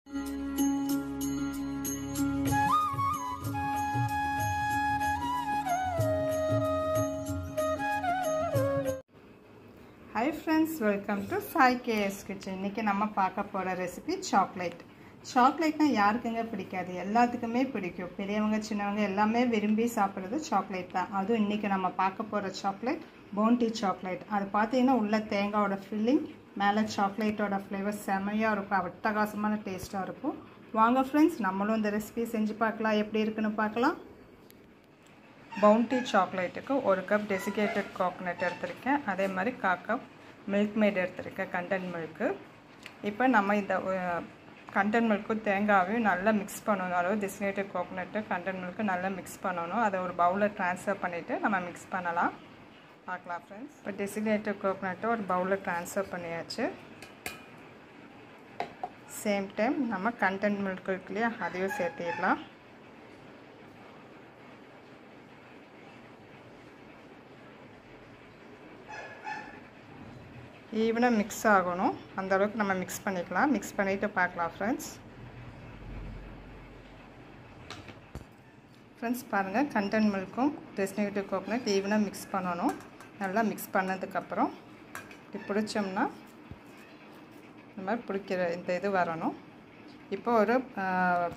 Hi friends, welcome to Sai KS Kitchen. இன்னைக்கு நம்ம பார்க்க போற ரெசிபி சாக்லேட். சாக்லேட்னா யாருக்குங்க பிடிக்காது? எல்லாத்துக்குமே பிடிக்கும். பெரியவங்க சின்னவங்க எல்லாமே விரும்பி சாப்பிடுறது சாக்லேட் தான். அதுவும் இன்னைக்கு நம்ம பார்க்க போற சாக்லேட் பவுண்டி சாக்லேட். அது பார்த்தீங்கன்னா உள்ள தேங்காயோட ஃபில்லிங், மேலே சாக்லேட்டோட ஃப்ளேவர் செமையாக இருக்கும். அட்டகாசமான டேஸ்ட்டாக இருக்கும். வாங்க ஃப்ரெண்ட்ஸ், நம்மளும் இந்த ரெசிபி செஞ்சு பார்க்கலாம். எப்படி இருக்குன்னு பார்க்கலாம். பவுண்டி சாக்லேட்டுக்கு 1 கப் டெசிகேட்டட் கோகோனட் எடுத்திருக்கேன். அதே மாதிரி 1/4 கப் மில்க் மேட் எடுத்திருக்கேன், கண்டென்ட் மில்க்கு. இப்போ நம்ம இந்த கண்டென்ட் மில்க்கு தேங்காவையும் நல்லா மிக்ஸ் பண்ணணும். அதாவது டெசிகேட்டட் கோகோனட்டு கண்டென்ட் மில்க்கு நல்லா மிக்ஸ் பண்ணணும். அதை ஒரு பவுலில் ட்ரான்ஸ்ஃபர் பண்ணிவிட்டு நம்ம மிக்ஸ் பண்ணலாம். பார்க்கலாம் ஃப்ரெண்ட்ஸ். இப்போ டெசிகேட்டட் கோகோனட்டை ஒரு பவுலில் ட்ரான்ஸ்ஃபர் பண்ணியாச்சு. சேம் டைம் நம்ம கண்டென்ட் மில்க் இருக்கு இல்லையா, அதையும் சேர்த்திடலாம். ஈவனாக மிக்ஸ் ஆகணும், அந்த அளவுக்கு நம்ம மிக்ஸ் பண்ணிக்கலாம். மிக்ஸ் பண்ணிவிட்டு பார்க்கலாம் ஃப்ரெண்ட்ஸ். பாருங்கள், கண்டென்ட் மில்க்கும் டெசிகேட்டட் கோகோனட் ஈவனாக மிக்ஸ் பண்ணணும். நல்லா மிக்ஸ் பண்ணதுக்கப்புறம் இப்படி பிடிச்சோம்னா இந்த மாதிரி பிடிக்கிற இந்த இது வரணும். இப்போ ஒரு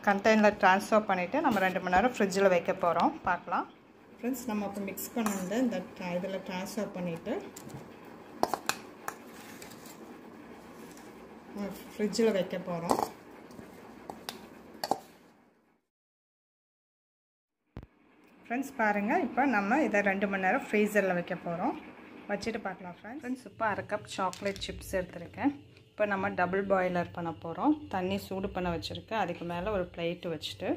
கண்டெய்னரில் ட்ரான்ஸ்ஃபர் பண்ணிவிட்டு நம்ம 2 மணி நேரம் ஃப்ரிட்ஜில் வைக்க போகிறோம். பார்க்கலாம் ஃப்ரெண்ட்ஸ். நம்ம இப்போ மிக்ஸ் பண்ணிட்டு இந்த இதில் ட்ரான்ஸ்ஃபர் பண்ணிவிட்டு ஃப்ரிட்ஜில் வைக்க போகிறோம். ஃப்ரெண்ட்ஸ் பாருங்கள், இப்போ நம்ம இதை 2 மணி நேரம் ஃப்ரீசரில் வைக்க போகிறோம். வச்சுட்டு பார்க்கலாம் ஃப்ரெண்ட்ஸ். இப்போ 1/2 கப் சாக்லேட் சிப்ஸ் எடுத்துருக்கேன். இப்போ நம்ம டபுள் பாய்லர் பண்ண போகிறோம். தண்ணி சூடு பண்ண வச்சுருக்கேன். அதுக்கு மேலே ஒரு பிளேட்டு வச்சுட்டு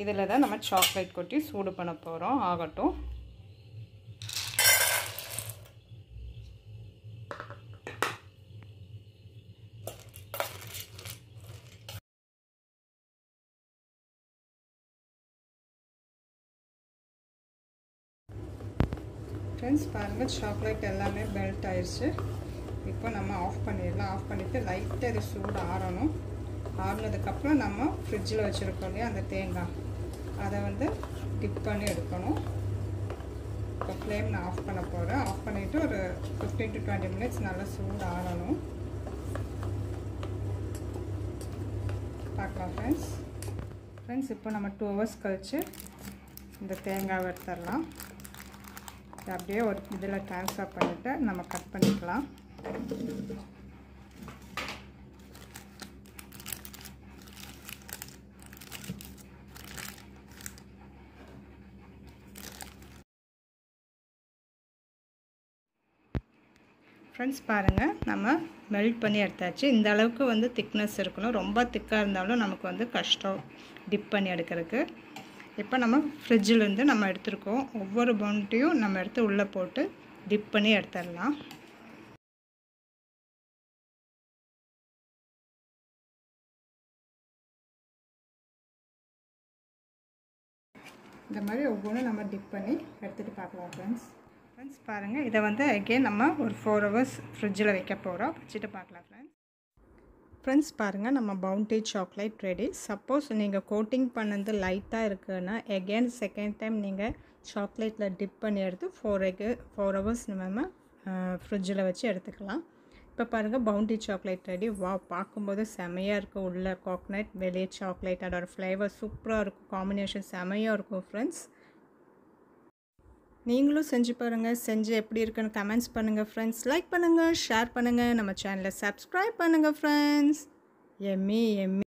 இதில் தான் நம்ம சாக்லேட் கொட்டி சூடு பண்ண போகிறோம். ஆகட்டும். ஃப்ரெண்ட்ஸ் பாருங்கள், சாக்லேட் எல்லாமே மெல்ட் ஆயிடுச்சு. இப்போ நம்ம ஆஃப் பண்ணிடலாம். ஆஃப் பண்ணிவிட்டு லைட்டாக இது சூடு ஆறணும். ஆறுனதுக்கப்புறம் நம்ம ஃப்ரிட்ஜில் வச்சுருக்கோம் இல்லையா அந்த தேங்காய், அதை வந்து டிப் பண்ணி எடுக்கணும். இப்போ ஃப்ளேம் நான் ஆஃப் பண்ண போகிறேன். ஆஃப் பண்ணிவிட்டு ஒரு 15 to 20 மினிட்ஸ் நல்லா சூடு ஆறணும். பார்க்கலாம் ஃப்ரெண்ட்ஸ். இப்போ நம்ம 2 hours கழித்து இந்த தேங்காவை எடுத்துடலாம். அப்படியே ஒரு இதில் ட்ரான்ஸ்ஃபர் பண்ணிவிட்டு நம்ம கட் பண்ணிக்கலாம். ஃப்ரெண்ட்ஸ் பாருங்கள், நம்ம மெல்ட் பண்ணி எடுத்தாச்சு. இந்த அளவுக்கு வந்து திக்னஸ் இருக்கணும். ரொம்ப திக்காக இருந்தாலும் நமக்கு வந்து கஷ்டம் டிப் பண்ணி எடுக்கிறதுக்கு. இப்போ நம்ம ஃப்ரிட்ஜிலேருந்து நம்ம எடுத்துருக்கோம். ஒவ்வொரு பவுண்டையும் நம்ம எடுத்து உள்ளே போட்டு டிப் பண்ணி எடுத்துடலாம். இந்த மாதிரி ஒவ்வொன்றும் நம்ம டிப் பண்ணி எடுத்துகிட்டு பார்க்கலாம் ஃப்ரெண்ட்ஸ் பாருங்கள், இதை வந்து அகெயின் நம்ம ஒரு 4 hours ஃப்ரிட்ஜில் வைக்க போகிறோம். வச்சுட்டு பார்க்கலாம் ஃப்ரெண்ட்ஸ் பாருங்கள், நம்ம பவுண்டி சாக்லேட் ரெடி. சப்போஸ் நீங்கள் கோட்டிங் பண்ணது லைட்டாக இருக்குன்னா அகெயின் செகண்ட் டைம் நீங்கள் சாக்லேட்டில் டிப் பண்ணி எடுத்து 4 hours நம்ம ஃப்ரிட்ஜில் வச்சு எடுத்துக்கலாம். இப்போ பாருங்கள், பவுண்டி சாக்லேட் ரெடி. வா, பார்க்கும்போது செமையாக இருக்கும். உள்ள கோகோனட், வெளியே சாக்லேட், அதோட ஃப்ளேவர் சூப்பராக இருக்கும். காம்பினேஷன் செமையாக இருக்கும் ஃப்ரெண்ட்ஸ். நீங்களும் செஞ்சு பாருங்கள். செஞ்சு எப்படி இருக்குன்னு கமெண்ட்ஸ் பண்ணுங்கள் ஃப்ரெண்ட்ஸ். லைக் பண்ணுங்கள், ஷேர் பண்ணுங்கள், நம்ம சேனலை சப்ஸ்கிரைப் பண்ணுங்கள் ஃப்ரெண்ட்ஸ். எம்மி